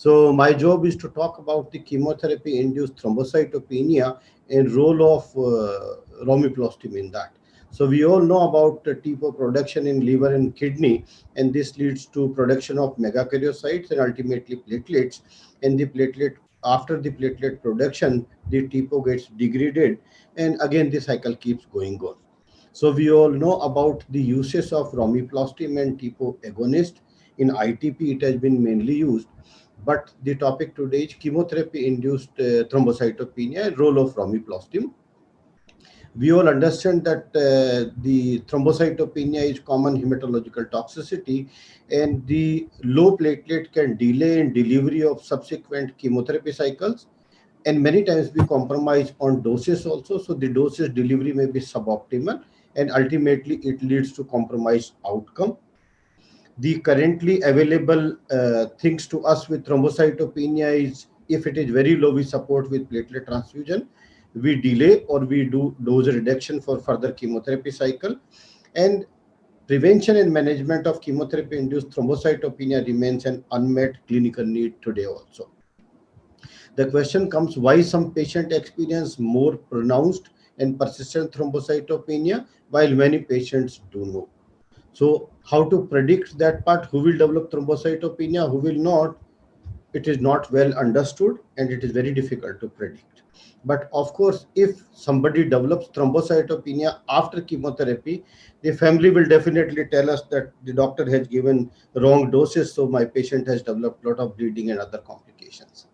So my job is to talk about the chemotherapy-induced thrombocytopenia and role of romiplastim in that. So we all know about TPO production in liver and kidney, and this leads to production of megakaryocytes and ultimately platelets. And the platelet after the platelet production, the TPO gets degraded, and again the cycle keeps going on. So we all know about the uses of romiplastim and TPO agonist. In ITP, it has been mainly used, but the topic today is chemotherapy-induced thrombocytopenia and role of romiplastim. We all understand that the thrombocytopenia is common hematological toxicity, and the low platelet can delay in delivery of subsequent chemotherapy cycles. And many times we compromise on doses also, so the doses delivery may be suboptimal, and ultimately it leads to compromised outcome. The currently available things to us with thrombocytopenia is, if it is very low, we support with platelet transfusion, we delay or we do dose reduction for further chemotherapy cycle. And prevention and management of chemotherapy induced thrombocytopenia remains an unmet clinical need today also. The question comes, why some patients experience more pronounced and persistent thrombocytopenia while many patients do not. So how to predict that part? Who will develop thrombocytopenia, who will not? It is not well understood and it is very difficult to predict. But of course, if somebody develops thrombocytopenia after chemotherapy, the family will definitely tell us that the doctor has given wrong doses, so my patient has developed a lot of bleeding and other complications.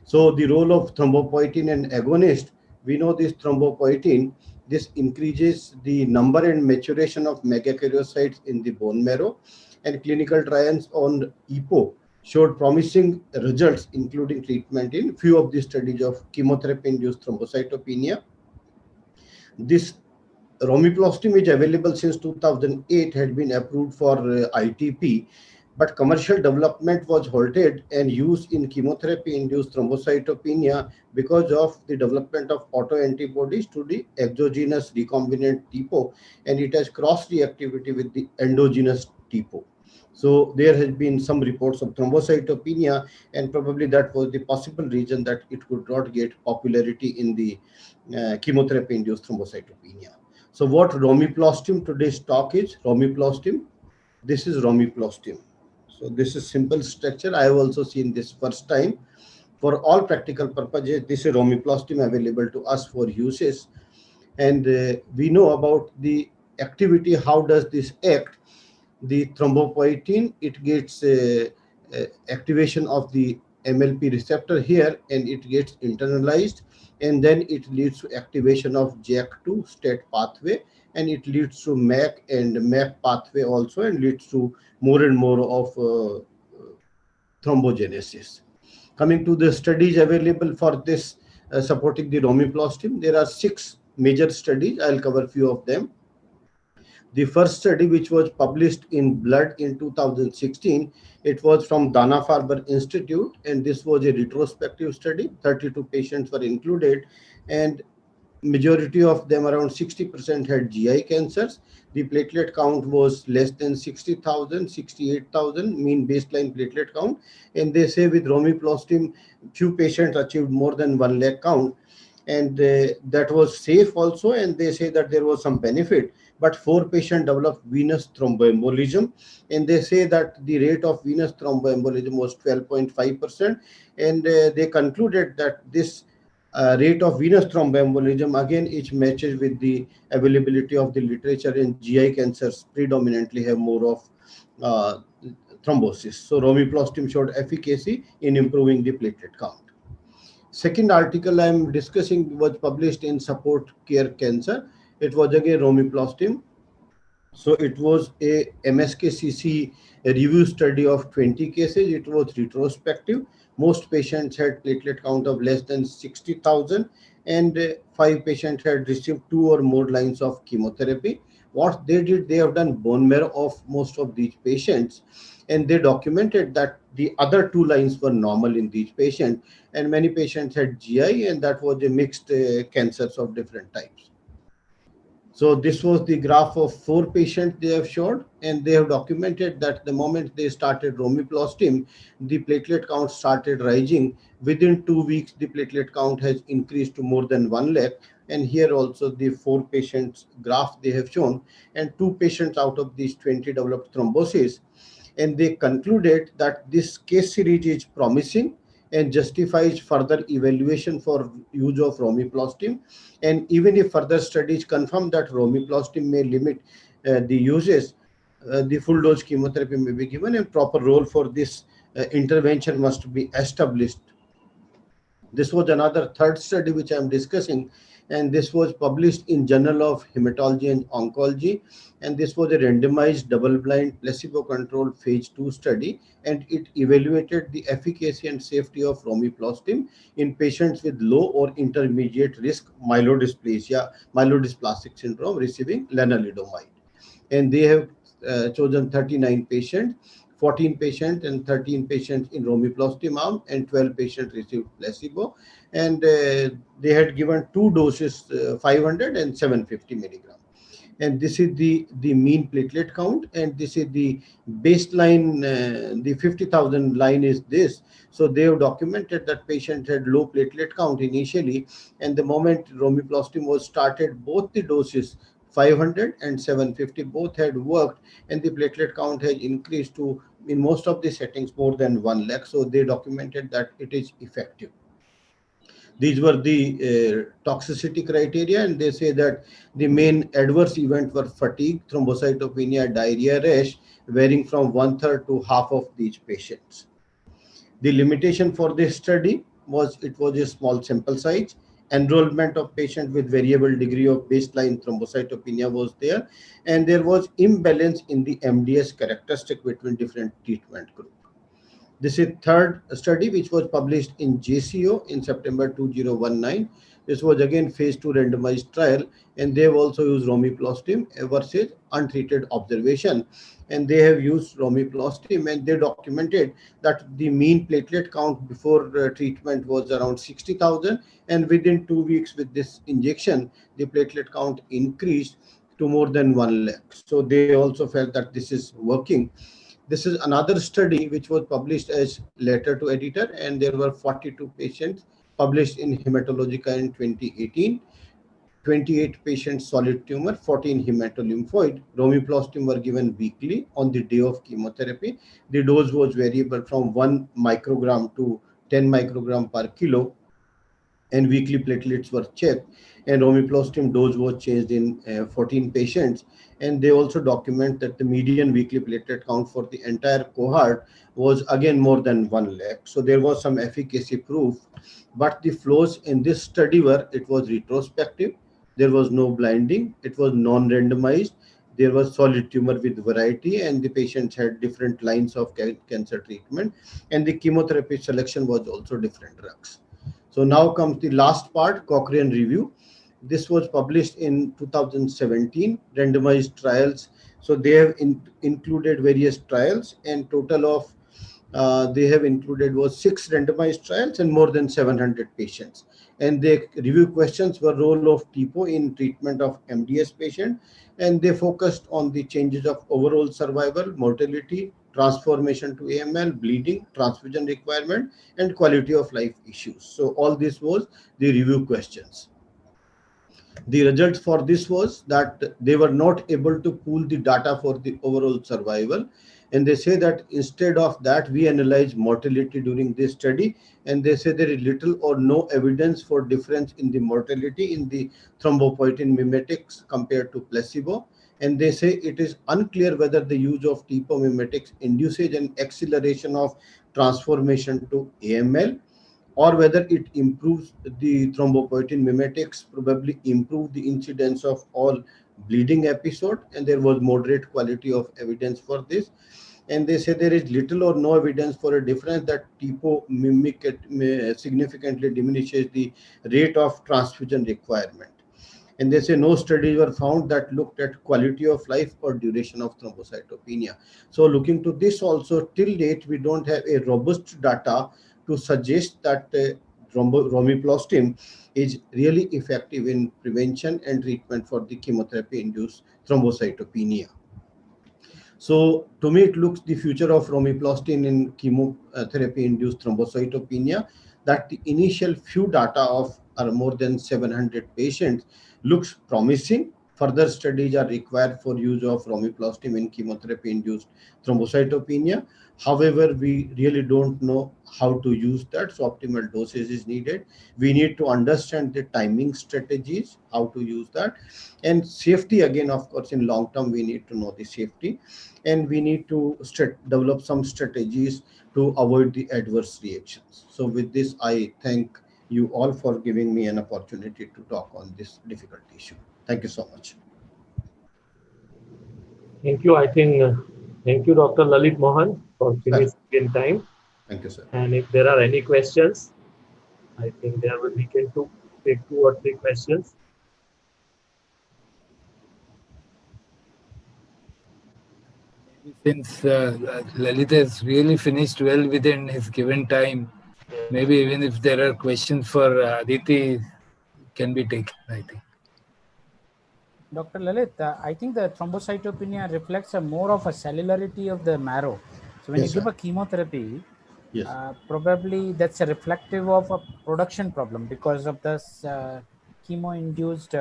So the role of thrombopoietin and agonist, we know this thrombopoietin, this increases the number and maturation of megakaryocytes in the bone marrow, and clinical trials on EPO showed promising results, including treatment in few of the studies of chemotherapy-induced thrombocytopenia. This romiplastim is available since 2008, had been approved for ITP, but commercial development was halted and used in chemotherapy-induced thrombocytopenia because of the development of autoantibodies to the exogenous recombinant TPO, and it has cross-reactivity with the endogenous TPO. So there has been some reports of thrombocytopenia, and probably that was the possible reason that it could not get popularity in the chemotherapy-induced thrombocytopenia. So what romiplastim today's talk is, romiplastim, this is romiplastim. So this is simple structure. I have also seen this first time. For all practical purposes, this is romiplastim available to us for uses. And we know about the activity. How does this act? The thrombopoietin, it gets activation of the MLP receptor here, and it gets internalized, and then it leads to activation of JAK2 state pathway, and it leads to MAC and MAC pathway also, and leads to more and more of thrombogenesis. Coming to the studies available for this supporting the romiplastim, there are 6 major studies. I'll cover few of them. The first study, which was published in Blood in 2016, it was from Dana-Farber Institute, and this was a retrospective study. 32 patients were included, and majority of them, around 60%, had GI cancers. The platelet count was less than 60,000, 68,000 mean baseline platelet count. And they say with romiplastim, few patients achieved more than 1 lakh count, and that was safe also. And they say that there was some benefit, but 4 patients developed venous thromboembolism, and they say that the rate of venous thromboembolism was 12.5%, and they concluded that this rate of venous thromboembolism, again, it matches with the availability of the literature, in GI cancers predominantly have more of uh, thrombosis. So romiplastim showed efficacy in improving the platelet count. Second article I am discussing was published in Support Care Cancer. It was again romiplastim. So it was a MSKCC review study of 20 cases. It was retrospective. Most patients had platelet count of less than 60,000, and 5 patients had received 2 or more lines of chemotherapy. What they did, they have done bone marrow of most of these patients, and they documented that the other 2 lines were normal in these patients, and many patients had GI, and that was a mixed cancers of different types. So this was the graph of 4 patients they have showed, and they have documented that the moment they started romiplostim, the platelet count started rising. Within 2 weeks, the platelet count has increased to more than 1 lakh. And here also the 4 patients graph they have shown, and 2 patients out of these 20 developed thrombosis. And they concluded that this case series is promising and justifies further evaluation for use of romiplostim. And even if further studies confirm that romiplostim may limit the uses, the full dose chemotherapy may be given, and proper role for this intervention must be established. This was another third study which I am discussing, and this was published in Journal of Hematology and Oncology. And this was a randomized, double-blind, placebo-controlled phase 2 study, and it evaluated the efficacy and safety of romiplostim in patients with low or intermediate risk myelodysplastic syndrome receiving lenalidomide. And they have chosen 39 patients, 14 patients and 13 patients in romiplostim arm, and 12 patients received placebo. And they had given 2 doses, 500 and 750 milligram. And this is the mean platelet count, and this is the baseline. The 50,000 line is this. So they have documented that patient had low platelet count initially, and the moment romiplostim was started, both the doses 500 and 750 both had worked, and the platelet count has increased to, in most of the settings, more than 1 lakh. So they documented that it is effective. These were the toxicity criteria, and they say that the main adverse event were fatigue, thrombocytopenia, diarrhea, rash, varying from one third to half of these patients. The limitation for this study was it was a small sample size. Enrollment of patients with variable degree of baseline thrombocytopenia was there, and there was imbalance in the MDS characteristic between different treatment groups. This is third study which was published in JCO in September 2019. This was again phase 2 randomized trial, and they have also used romiplostim versus untreated observation. And they have used romiplostim, and they documented that the mean platelet count before treatment was around 60,000, and within 2 weeks with this injection, the platelet count increased to more than 1 lakh. So they also felt that this is working. This is another study which was published as letter to editor, and there were 42 patients published in Hematologica in 2018. 28 patients solid tumor, 14 hematolymphoid. Romiplostim were given weekly on the day of chemotherapy. The dose was variable from 1 microgram to 10 microgram per kilo, and weekly platelets were checked, and romiplostim dose was changed in 14 patients. And they also document that the median weekly platelet count for the entire cohort was again more than 1 lakh. So there was some efficacy proof, but the flows in this study were, it was retrospective, there was no blinding, it was non-randomized, there was solid tumor with variety, and the patients had different lines of cancer treatment, and the chemotherapy selection was also different drugs. So now comes the last part, Cochrane review. This was published in 2017, randomized trials. So they have included various trials, and total of they have included was 6 randomized trials and more than 700 patients. And the review questions were role of TPO in treatment of MDS patient, and they focused on the changes of overall survival, mortality, transformation to AML, bleeding, transfusion requirement, and quality of life issues. So all this was the review questions. The result for this was that they were not able to pool the data for the overall survival, and they say that instead of that we analyze mortality during this study, and they say there is little or no evidence for difference in the mortality in the thrombopoietin mimetics compared to placebo. And they say it is unclear whether the use of TPO mimetics induces an acceleration of transformation to AML, or whether it improves the thrombopoietin mimetics, probably improve the incidence of all bleeding episode, and there was moderate quality of evidence for this. And they say there is little or no evidence for a difference that TPO mimic significantly diminishes the rate of transfusion requirement. And they say no studies were found that looked at quality of life or duration of thrombocytopenia. So looking to this also, till date we don't have a robust data to suggest that romiplastim is really effective in prevention and treatment for the chemotherapy-induced thrombocytopenia. So to me, it looks the future of romiplastin in chemotherapy-induced thrombocytopenia, that the initial few data of more than 700 patients looks promising. Further studies are required for use of romiplastin in chemotherapy-induced thrombocytopenia. However, we really don't know how to use that, so optimal dosage is needed. We need to understand the timing strategies, how to use that, and safety again. Of course, in long term, we need to know the safety, and we need to develop some strategies to avoid the adverse reactions. So with this, I thank you all for giving me an opportunity to talk on this difficult issue. Thank you so much. Thank you. I think, thank you, Dr. Lalit Mohan, for finishing in time. Thank you, sir. And if there are any questions, I think we can take 2 or 3 questions. Since Lalit has really finished well within his given time, maybe even if there are questions for Aditi, can be taken, I think. Dr. Lalit, I think the thrombocytopenia reflects more of a cellularity of the marrow. So when Yes, you give sir. a chemotherapy, Yes. probably that's a reflective of a production problem because of this chemo-induced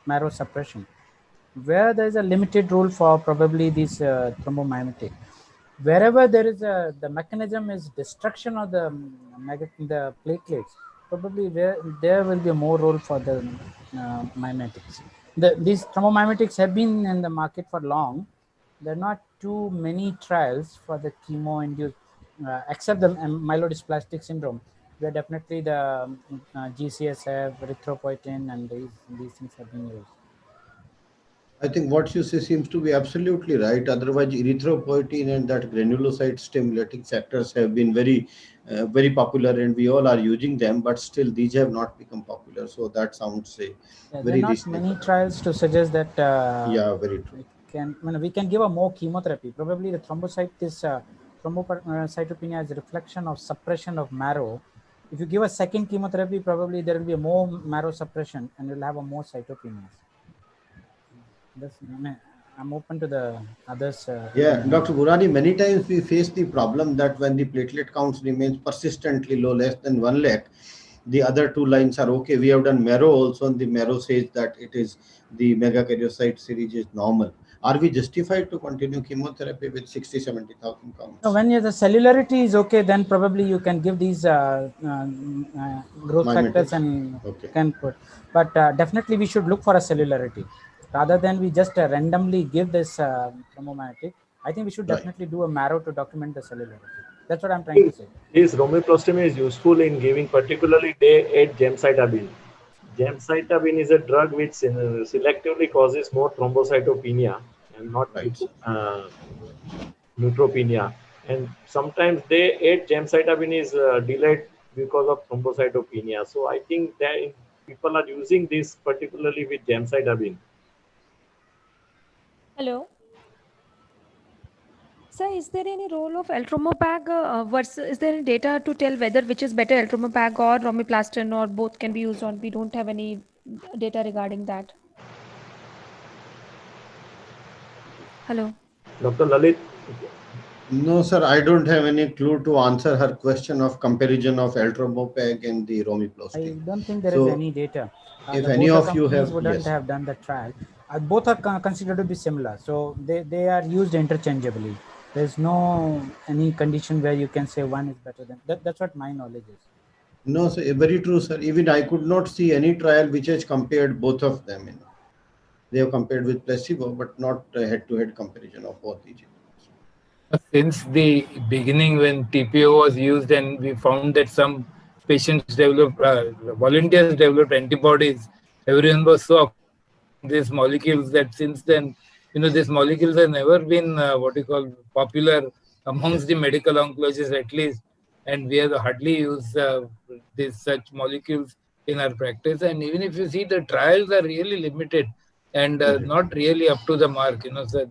marrow suppression, where there is a limited role for probably this thrombomimetic. Wherever there is the mechanism is destruction of the platelets, probably there will be a more role for the mimetics. These thromomimetics have been in the market for long. There are not too many trials for the chemo-induced, except the myelodysplastic syndrome, where definitely the GCSF, erythropoietin, and these things have been used. I think what you say seems to be absolutely right. Otherwise, erythropoietin and that granulocyte stimulating factors have been very popular, and we all are using them. But still, these have not become popular. So that sounds There are very not reasonable. many trials to suggest that Yeah, very true. we can give a more chemotherapy. Probably the thrombocytopenia is a reflection of suppression of marrow. If you give a second chemotherapy, probably there will be a more marrow suppression and you'll have a more cytopenias. I'm open to the others. Yeah, Dr. Burani, many times we face the problem that when the platelet counts remains persistently low, less than 1 lakh, the other 2 lines are okay. We have done marrow also, and the marrow says that it is the megakaryocyte series is normal. Are we justified to continue chemotherapy with 60, 70,000 counts? No, when the cellularity is okay, then probably you can give these growth factors and can put. But definitely we should look for a cellularity rather than we just randomly give this thrombomimetic. I think we should definitely do a marrow to document the cellularity. That's what I'm trying to say. This romiplastim is useful in giving particularly day 8 gemcitabine. Gemcitabine is a drug which selectively causes more thrombocytopenia and not neutropenia. And sometimes day 8 gemcitabine is delayed because of thrombocytopenia. So I think that people are using this particularly with gemcitabine. Hello. Sir, is there any role of eltromopag versus, is there any data to tell whether which is better, eltromopag or romiplastin, or both can be used, or we don't have any data regarding that? Hello. Dr. Lalit? No, sir, I don't have any clue to answer her question of comparison of eltromopag and the romiplastin. I don't think there is any data. If any of you have, wouldn't have done the trial. Both are considered to be similar, so they are used interchangeably. There's no any condition where you can say one is better than that. That's what my knowledge is. No, sir, very true, sir. Even I could not see any trial which has compared both of them. They have compared with placebo, but not head-to-head comparison of both each. Since the beginning, when TPO was used, and we found that some patients developed, volunteers developed antibodies, everyone was so these molecules that since then, these molecules have never been popular amongst the medical oncologists at least, and we have hardly used these such molecules in our practice. And even if you see, the trials are really limited and not really up to the mark. So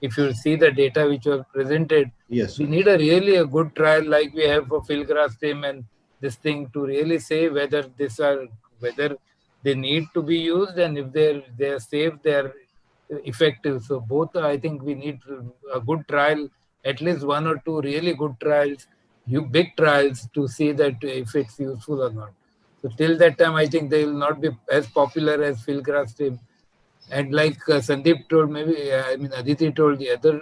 if you see the data which was presented, we need really a good trial like we have for filgrastim and this thing to really say whether whether they need to be used, and if they're safe, they're effective. So both, I think we need a good trial, at least one or two really good trials, big trials, to see that if it's useful or not. So till that time, I think they will not be as popular as filgrastim. And like Sandeep told, maybe I mean Aditi told, the other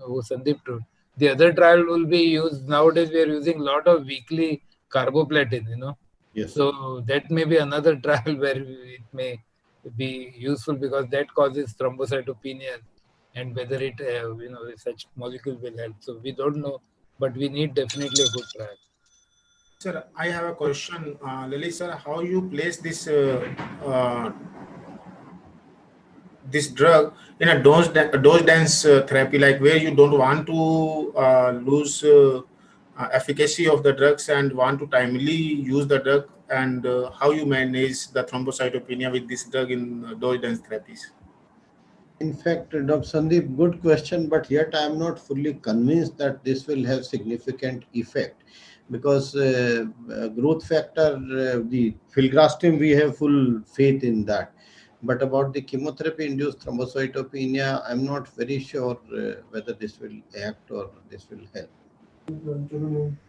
Sandeep told, the other trial will be used nowadays. We are using a lot of weekly carboplatin, Yes. So that may be another trial where it may be useful, because that causes thrombocytopenia, and whether it such molecule will help. So we don't know, but we need definitely a good trial. Sir, I have a question. Lily sir, how you place this this drug in a dose dense therapy, like where you don't want to lose efficacy of the drugs and want to timely use the drug, and how you manage the thrombocytopenia with this drug in dose dense therapies? In fact, Dr. Sandeep, good question, but yet I am not fully convinced that this will have significant effect, because growth factor, the filgrastim, we have full faith in that. But about the chemotherapy-induced thrombocytopenia, I'm not very sure whether this will act or this will help.